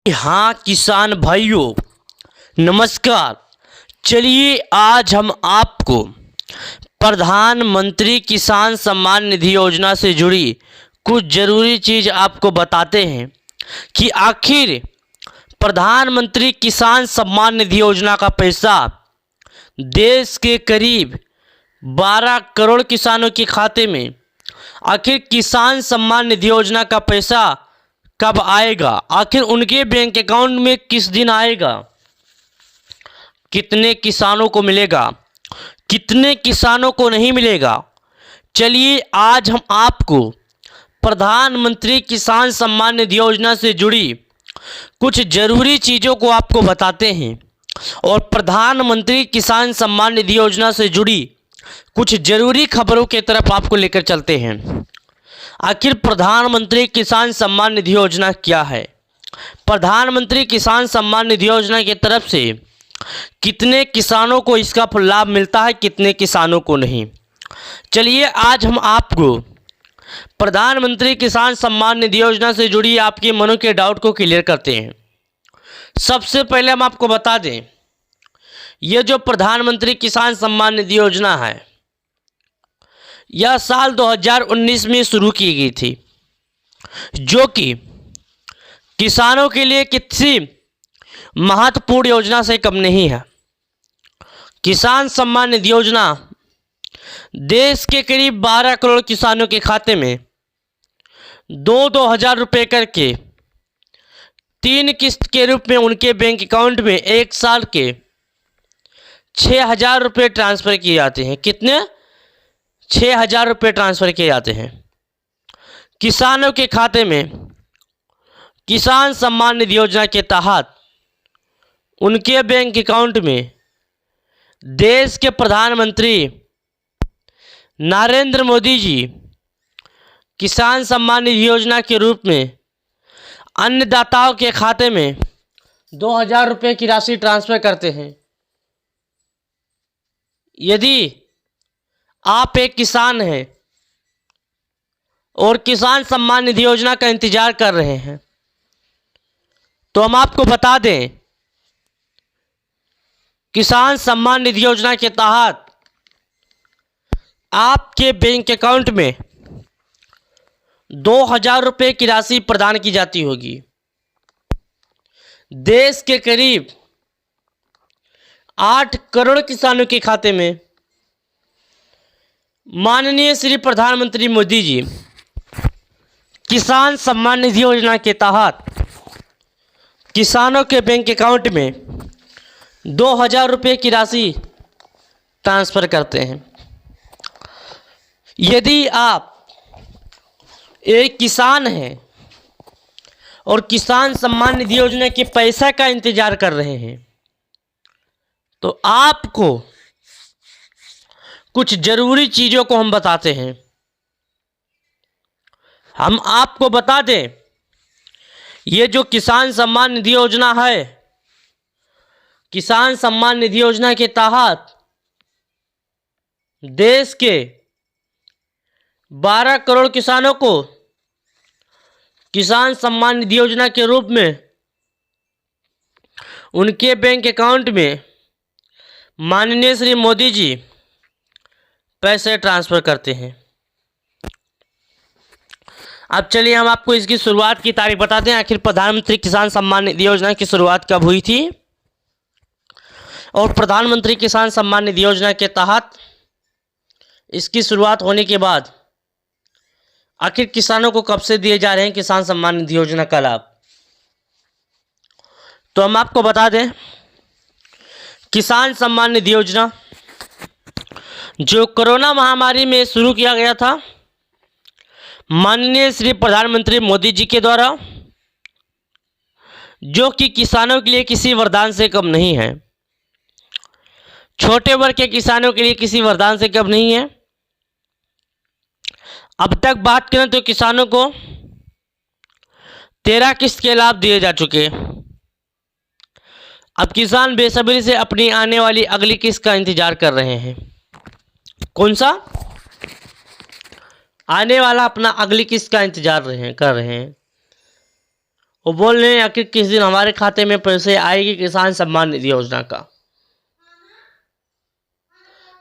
हाँ किसान भाइयों, नमस्कार। चलिए आज हम आपको प्रधानमंत्री किसान सम्मान निधि योजना से जुड़ी कुछ ज़रूरी चीज़ आपको बताते हैं कि आखिर प्रधानमंत्री किसान सम्मान निधि योजना का पैसा देश के करीब 12 करोड़ किसानों के खाते में आखिर किसान सम्मान निधि योजना का पैसा कब आएगा, आखिर उनके बैंक अकाउंट में किस दिन आएगा, कितने किसानों को मिलेगा, कितने किसानों को नहीं मिलेगा। चलिए आज हम आपको प्रधानमंत्री किसान सम्मान निधि योजना से जुड़ी कुछ ज़रूरी चीज़ों को आपको बताते हैं और प्रधानमंत्री किसान सम्मान निधि योजना से जुड़ी कुछ ज़रूरी खबरों की तरफ आपको लेकर चलते हैं। आखिर प्रधानमंत्री किसान सम्मान निधि योजना क्या है, प्रधानमंत्री किसान सम्मान निधि योजना की तरफ से कितने किसानों को इसका लाभ मिलता है, कितने किसानों को नहीं। चलिए आज हम आपको प्रधानमंत्री किसान सम्मान निधि योजना से जुड़ी आपके मनों के डाउट को क्लियर करते हैं। सबसे पहले हम आपको बता दें, यह जो प्रधानमंत्री किसान सम्मान निधि योजना है यह साल 2019 में शुरू की गई थी, जो कि किसानों के लिए किसी महत्वपूर्ण योजना से कम नहीं है। किसान सम्मान निधि योजना देश के करीब 12 करोड़ किसानों के खाते में 2-2 हज़ार रुपये करके 3 किस्त के रूप में उनके बैंक अकाउंट में एक साल के 6,000 रुपये ट्रांसफ़र किए जाते हैं। कितने? 6,000 रुपये ट्रांसफ़र किए जाते हैं किसानों के खाते में। किसान सम्मान निधि योजना के तहत उनके बैंक अकाउंट में देश के प्रधानमंत्री नरेंद्र मोदी जी किसान सम्मान निधि योजना के रूप में अन्नदाताओं के खाते में 2,000 रुपये की राशि ट्रांसफ़र करते हैं। यदि आप एक किसान हैं और किसान सम्मान निधि योजना का इंतजार कर रहे हैं तो हम आपको बता दें, किसान सम्मान निधि योजना के तहत आपके बैंक अकाउंट में 2,000 रुपये की राशि प्रदान की जाती होगी। देश के करीब 8 करोड़ किसानों के खाते में माननीय श्री प्रधानमंत्री मोदी जी किसान सम्मान निधि योजना के तहत किसानों के बैंक अकाउंट में 2,000 रुपये की राशि ट्रांसफ़र करते हैं। यदि आप एक किसान हैं और किसान सम्मान निधि योजना के पैसा का इंतजार कर रहे हैं तो आपको कुछ ज़रूरी चीज़ों को हम बताते हैं। हम आपको बता दें, ये जो किसान सम्मान निधि योजना है, किसान सम्मान निधि योजना के तहत देश के 12 करोड़ किसानों को किसान सम्मान निधि योजना के रूप में उनके बैंक अकाउंट में माननीय श्री मोदी जी पैसे ट्रांसफ़र करते हैं। अब चलिए हम आपको इसकी शुरुआत की तारीख बताते हैं। आखिर प्रधानमंत्री किसान सम्मान निधि योजना की शुरुआत कब हुई थी और प्रधानमंत्री किसान सम्मान निधि योजना के तहत इसकी शुरुआत होने के बाद आखिर किसानों को कब से दिए जा रहे हैं किसान सम्मान निधि योजना का लाभ। तो हम आपको बता दें, किसान सम्मान निधि योजना जो कोरोना महामारी में शुरू किया गया था माननीय श्री प्रधानमंत्री मोदी जी के द्वारा, जो कि किसानों के लिए किसी वरदान से कम नहीं है, छोटे वर्ग के किसानों के लिए किसी वरदान से कम नहीं है। अब तक बात करें तो किसानों को 13 किस्त के लाभ दिए जा चुके हैं। अब किसान बेसब्री से अपनी आने वाली अगली किस्त का इंतजार कर रहे हैं। कौन सा? आने वाला अपना अगली किस्त का इंतजार कर रहे हैं। वो बोल रहे हैं आखिर किस दिन हमारे खाते में पैसे आएगी किसान सम्मान निधि योजना का।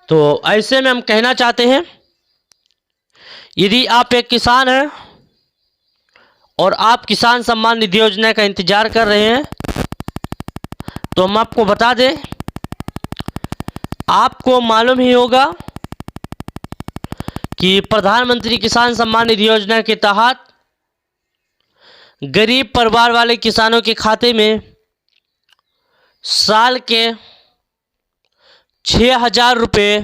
तो ऐसे में हम कहना चाहते हैं, यदि आप एक किसान हैं और आप किसान सम्मान निधि योजना का इंतजार कर रहे हैं, तो हम आपको बता दें, आपको मालूम ही होगा कि प्रधानमंत्री किसान सम्मान निधि योजना के तहत गरीब परिवार वाले किसानों के खाते में साल के 6,000 रुपये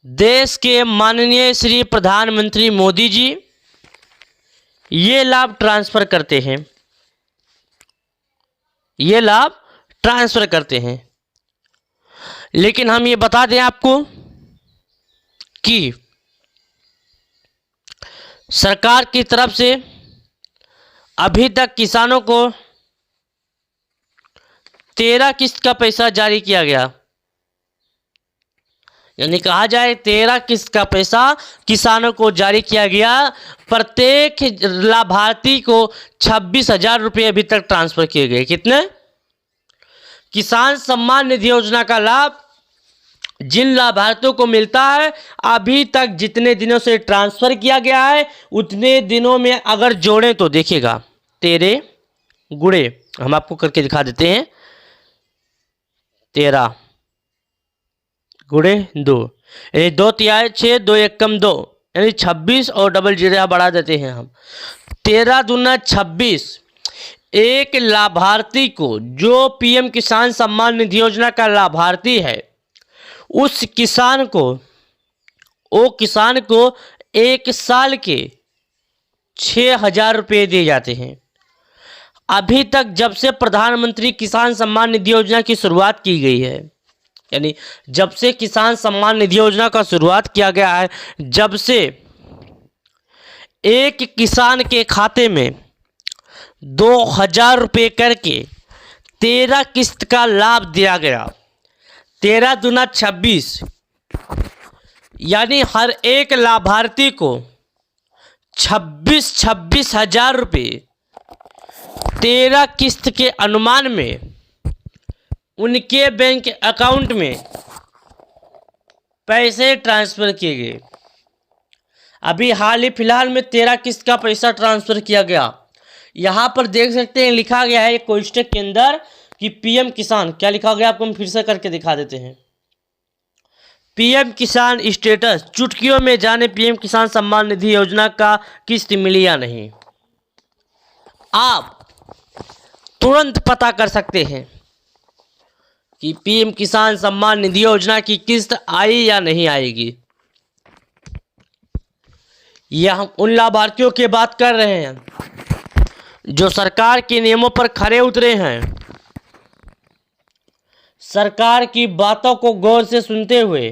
देश के माननीय श्री प्रधानमंत्री मोदी जी ये लाभ ट्रांसफ़र करते हैं, ये लाभ ट्रांसफ़र करते हैं। लेकिन हम ये बता दें आपको कि सरकार की तरफ से अभी तक किसानों को 13 किस्त का पैसा जारी किया गया, यानी कहा जाए 13 किस्त का पैसा किसानों को जारी किया गया। प्रत्येक लाभार्थी को 26,000 रुपये अभी तक ट्रांसफ़र किए गए। कितने? किसान सम्मान निधि योजना का लाभ जिन लाभार्थियों को मिलता है, अभी तक जितने दिनों से ट्रांसफ़र किया गया है उतने दिनों में अगर जोड़ें तो देखिएगा 13 गुणे हम आपको करके दिखा देते हैं, 13 गुणे 2 यानी 2 तिहाई 6, 2 एकम 2 यानी 26 और डबल जीरो बढ़ा देते हैं हम, 13 दूना 26। एक लाभार्थी को, जो पीएम किसान सम्मान निधि योजना का लाभार्थी है, उस किसान को एक साल के 6,000 रुपये दिए जाते हैं। अभी तक जब से प्रधानमंत्री किसान सम्मान निधि योजना की शुरुआत की गई है, यानी जब से किसान सम्मान निधि योजना का शुरुआत किया गया है, जब से एक किसान के खाते में 2,000 रुपये करके 13 किस्त का लाभ दिया गया। 13 दूना 26 यानी हर एक लाभार्थी को 26,000 रुपये 13 किस्त के अनुमान में उनके बैंक अकाउंट में पैसे ट्रांसफ़र किए गए। अभी हाल ही फिलहाल में 13 किस्त का पैसा ट्रांसफ़र किया गया। यहाँ पर देख सकते हैं लिखा गया है कोष्टक के अंदर कि पीएम किसान, क्या लिखा गया आपको हम फिर से करके दिखा देते हैं। पीएम किसान स्टेटस, चुटकियों में जाने पीएम किसान सम्मान निधि योजना का किस्त मिली या नहीं। आप तुरंत पता कर सकते हैं कि पीएम किसान सम्मान निधि योजना की किस्त आई या नहीं आएगी। यह हम उन लाभार्थियों की बात कर रहे हैं जो सरकार के नियमों पर खरे उतरे हैं, सरकार की बातों को गौर से सुनते हुए,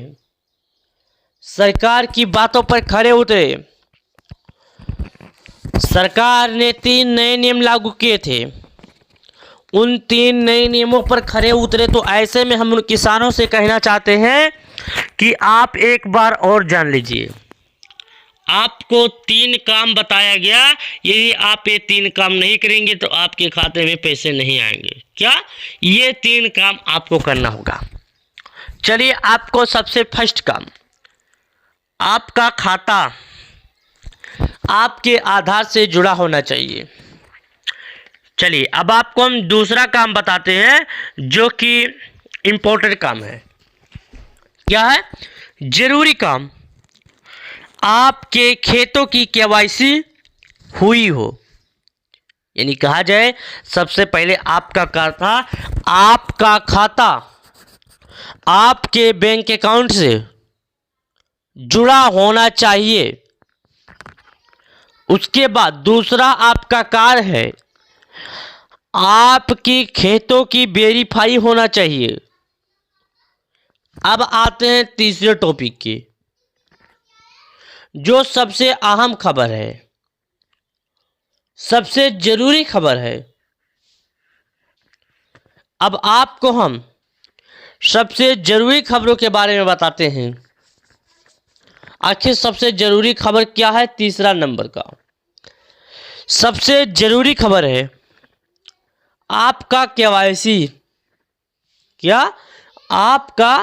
सरकार की बातों पर खरे उतरे। सरकार ने 3 नए नियम लागू किए थे, उन 3 नए नियमों पर खरे उतरे। तो ऐसे में हम उन किसानों से कहना चाहते हैं कि आप एक बार और जान लीजिए, आपको 3 काम बताया गया, यदि आप ये 3 काम नहीं करेंगे तो आपके खाते में पैसे नहीं आएंगे। क्या? ये 3 काम आपको करना होगा। चलिए, आपको सबसे फर्स्ट काम, आपका खाता आपके आधार से जुड़ा होना चाहिए। चलिए, अब आपको हम दूसरा काम बताते हैं जो कि इम्पोर्टेंट काम है। क्या है? जरूरी काम, आपके खेतों की केवाईसी हुई हो। यानी कहा जाए सबसे पहले आपका खाता आपके बैंक अकाउंट से जुड़ा होना चाहिए। उसके बाद दूसरा आपका कार्य है, आपकी खेतों की वेरीफाई होना चाहिए। अब आते हैं तीसरे टॉपिक की, जो सबसे अहम खबर है, सबसे जरूरी खबर है। अब आपको हम सबसे जरूरी खबरों के बारे में बताते हैं। आखिर सबसे जरूरी खबर क्या है? तीसरा नंबर का सबसे जरूरी खबर है आपका केवाईसी। क्या? आपका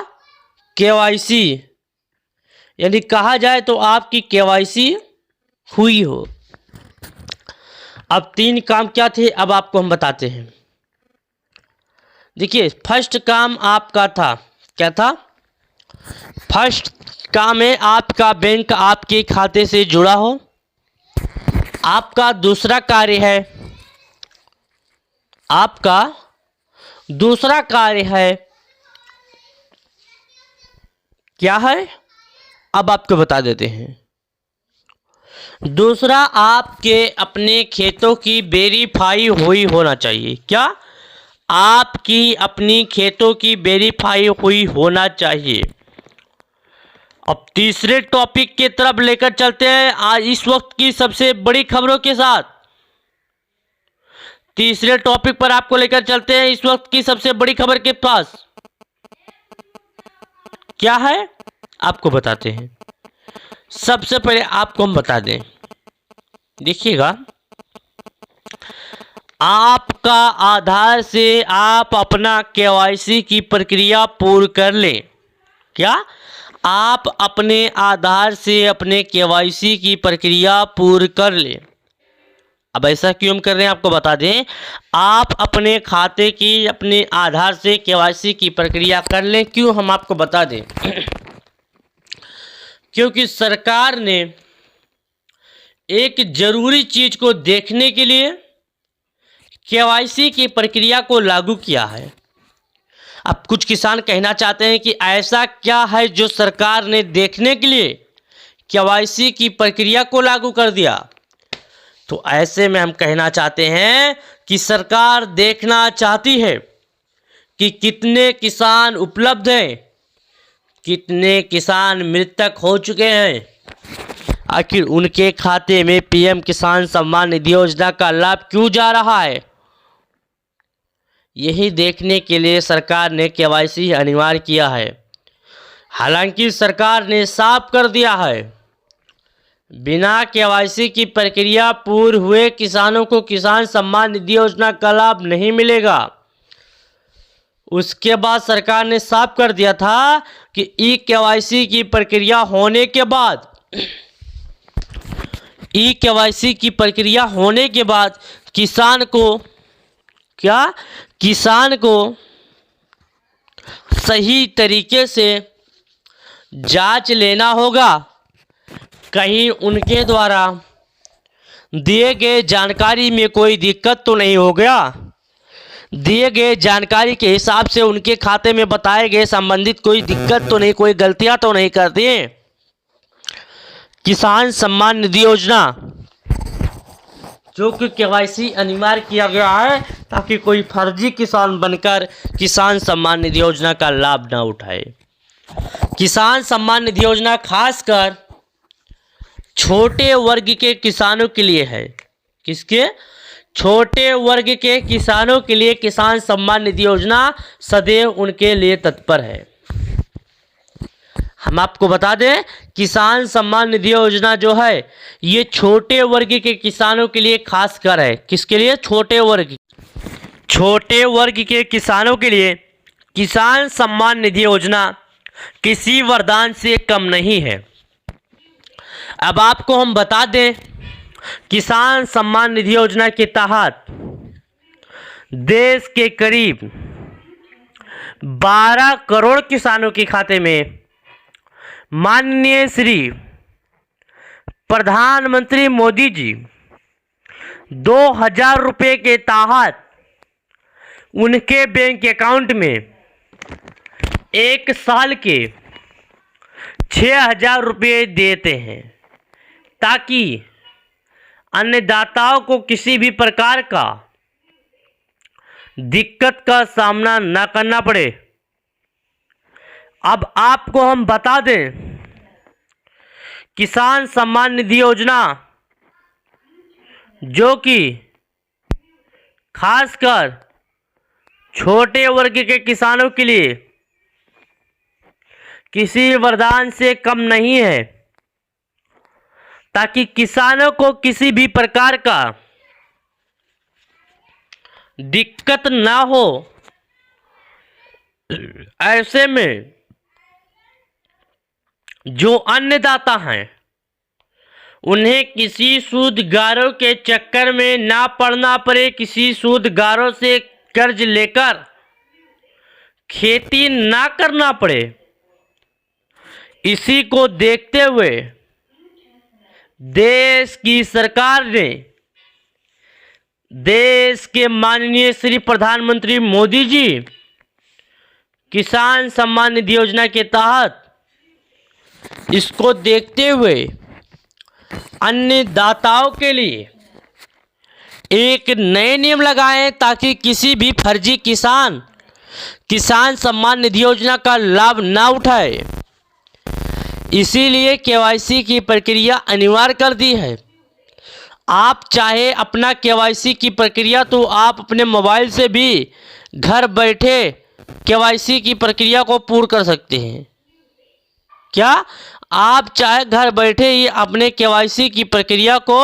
केवाईसी, यानी कहा जाए तो आपकी केवाईसी हुई हो। अब 3 काम क्या थे, अब आपको हम बताते हैं। देखिए, फर्स्ट काम आपका था, क्या था? फर्स्ट काम है आपका बैंक आपके खाते से जुड़ा हो। आपका दूसरा कार्य है, आपका दूसरा कार्य है, क्या है? अब आपको बता देते हैं। दूसरा, आपके अपने खेतों की वेरीफाई हुई होना चाहिए। क्या? आपकी अपनी खेतों की वेरीफाई हुई होना चाहिए। अब तीसरे टॉपिक की तरफ लेकर चलते हैं आज इस वक्त की सबसे बड़ी खबरों के साथ। तीसरे टॉपिक पर आपको लेकर चलते हैं इस वक्त की सबसे बड़ी खबर के पास। क्या है आपको बताते हैं। सबसे पहले आपको हम बता दें, देखिएगा, आपका आधार से आप अपना केवाईसी की प्रक्रिया पूर्ण कर लें। क्या? आप अपने आधार से अपने केवाईसी की प्रक्रिया पूर्ण कर लें। अब ऐसा क्यों हम कर रहे हैं आपको बता दें। आप अपने खाते की अपने आधार से केवाईसी की प्रक्रिया कर लें। क्यों हम आपको बता दें क्योंकि सरकार ने एक जरूरी चीज को देखने के लिए केवाईसी की प्रक्रिया को लागू किया है। अब कुछ किसान कहना चाहते हैं कि ऐसा क्या है जो सरकार ने देखने के लिए केवाईसी की प्रक्रिया को लागू कर दिया। तो ऐसे में हम कहना चाहते हैं कि सरकार देखना चाहती है कि कितने किसान उपलब्ध हैं, कितने किसान मृतक हो चुके हैं, आखिर उनके खाते में पीएम किसान सम्मान निधि योजना का लाभ क्यों जा रहा है। यही देखने के लिए सरकार ने केवाईसी अनिवार्य किया है। हालांकि सरकार ने साफ कर दिया है, बिना केवाईसी की प्रक्रिया पूर्ण हुए किसानों को किसान सम्मान निधि योजना का लाभ नहीं मिलेगा। उसके बाद सरकार ने साफ कर दिया था कि ई केवाईसी की प्रक्रिया होने के बाद किसान को क्या? किसान को सही तरीके से जांच लेना होगा, कहीं उनके द्वारा दिए गए जानकारी में कोई दिक्कत तो नहीं हो गया, दिए गए जानकारी के हिसाब से उनके खाते में बताए गए संबंधित कोई दिक्कत तो नहीं, कोई गलतियां तो नहीं कर दी। किसान सम्मान निधि योजना जो कि केवाईसी अनिवार्य किया गया है ताकि कोई फर्जी किसान बनकर किसान सम्मान निधि योजना का लाभ ना उठाए। किसान सम्मान निधि योजना खासकर छोटे वर्ग के किसानों के लिए है। किसके? छोटे वर्ग के किसानों के लिए किसान सम्मान निधि योजना सदैव उनके लिए तत्पर है। हम आपको बता दें, किसान सम्मान निधि योजना जो है ये छोटे वर्ग के किसानों के लिए खासकर है। किसके लिए? छोटे वर्ग के किसानों के लिए किसान सम्मान निधि योजना किसी वरदान से कम नहीं है। अब आपको हम बता दें, किसान सम्मान निधि योजना के तहत देश के करीब 12 करोड़ किसानों के खाते में माननीय श्री प्रधानमंत्री मोदी जी 2000 रुपये के तहत उनके बैंक अकाउंट में 1 साल के 6000 रुपये देते हैं ताकि अन्नदाताओं को किसी भी प्रकार का दिक्कत का सामना न करना पड़े। अब आपको हम बता दें, किसान सम्मान निधि योजना जो कि खासकर छोटे वर्ग के किसानों के लिए किसी वरदान से कम नहीं है, ताकि किसानों को किसी भी प्रकार का दिक्कत ना हो, ऐसे में जो अन्नदाता हैं उन्हें किसी सूदगारों के चक्कर में ना पड़ना पड़े, किसी सूदगारों से कर्ज लेकर खेती ना करना पड़े। इसी को देखते हुए देश की सरकार ने देश के माननीय श्री प्रधानमंत्री मोदी जी किसान सम्मान निधि योजना के तहत इसको देखते हुए अन्नदाताओं के लिए एक नए नियम लगाए ताकि किसी भी फर्जी किसान किसान सम्मान निधि योजना का लाभ ना उठाए। इसीलिए केवाईसी की प्रक्रिया अनिवार्य कर दी है। आप चाहे अपना केवाईसी की प्रक्रिया तो आप अपने मोबाइल से भी घर बैठे केवाईसी की प्रक्रिया को पूर्ण कर सकते हैं। क्या आप चाहे घर बैठे ही अपने केवाईसी की प्रक्रिया को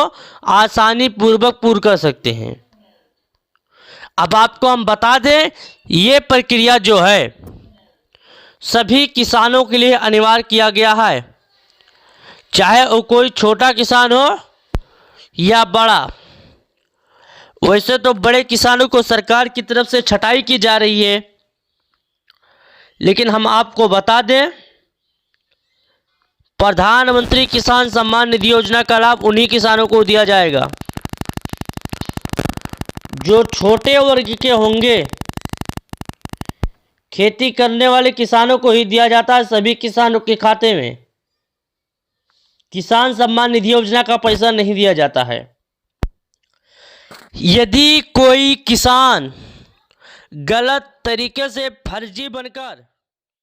आसानी पूर्वक पूर्ण कर सकते हैं। अब आपको हम बता दें, ये प्रक्रिया जो है सभी किसानों के लिए अनिवार्य किया गया है, चाहे वो कोई छोटा किसान हो या बड़ा। वैसे तो बड़े किसानों को सरकार की तरफ से छटाई की जा रही है, लेकिन हम आपको बता दें प्रधानमंत्री किसान सम्मान निधि योजना का लाभ उन्हीं किसानों को दिया जाएगा जो छोटे वर्ग के होंगे। खेती करने वाले किसानों को ही दिया जाता है। सभी किसानों के खाते में किसान सम्मान निधि योजना का पैसा नहीं दिया जाता है। यदि कोई किसान गलत तरीके से फर्जी बनकर